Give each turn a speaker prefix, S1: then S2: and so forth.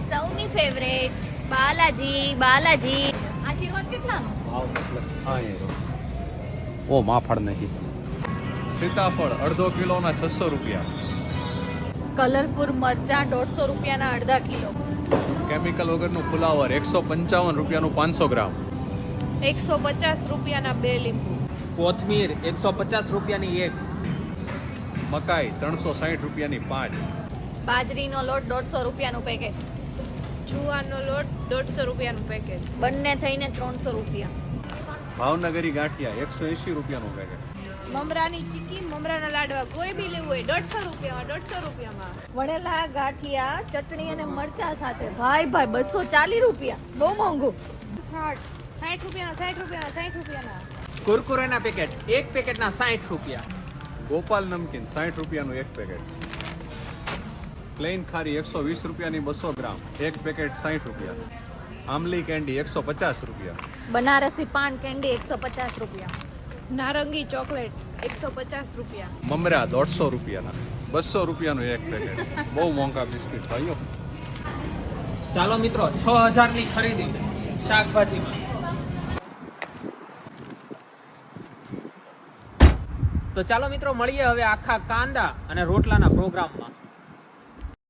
S1: સૌની ફેવરેટ બાલાજી આશીર્વાદ કેટલાનો?
S2: ઓ માફળ નહીં.
S3: સીતાફળ અડધો કિલોના 600 રૂપિયા.
S1: કલરફુલ મરચાં 150 રૂપિયાના અડધા કિલો.
S3: કેમિકલ વગરનું ફુલાવર 155 રૂપિયાનું 500 ગ્રામ.
S1: 150 રૂપિયાના 2 લીંબુ.
S4: કોથમીર 150 રૂપિયાની 1.
S3: મકાઈ 360 રૂપિયાની 5.
S1: બાજરીનો લોટ 150 રૂપિયાનું પેકેટ. જુવારનો લોટ 150 રૂપિયાનું પેકેટ. બંને થઈને 300 રૂપિયા.
S3: ભાવનગરી ગાંઠિયા 180 રૂપિયાનું પેકેટ.
S1: મમરાની ચીકી, મમરાના લાડવા કોઈ બી લેવું હોય 150 રૂપિયામાં. વણેલા ગાંઠિયા ચટણી અને મરચા સાથે ભાઈ 240 રૂપિયા. બહુ મોંઘું. 60 રૂપિયાના.
S4: કુરકુરેના પેકેટ એક પેકેટના 60 રૂપિયા.
S3: ગોપાલ નમકીન 60 રૂપિયાનું એક પેકેટ. પ્લેન ખારી 120 રૂપિયાની 200 ગ્રામ. એક પેકેટ 60 રૂપિયા. આમલી કેન્ડી 150 રૂપિયા.
S1: બનારસી પાન કેન્ડી 150 રૂપિયા. નારંગી ચોકલેટ 150 રૂપિયા.
S3: મમરા 150 રૂપિયાના. 200 રૂપિયાનું એક પેકેટ. બહુ મોંઘા બિસ્કિટ ભાઈઓ.
S4: ચાલો મિત્રો 6000 ની ખરીદી શાકભાજીમાં. તો ચાલો મિત્રો મળીએ હવે આખા કાંદા અને રોટલાના પ્રોગ્રામમાં.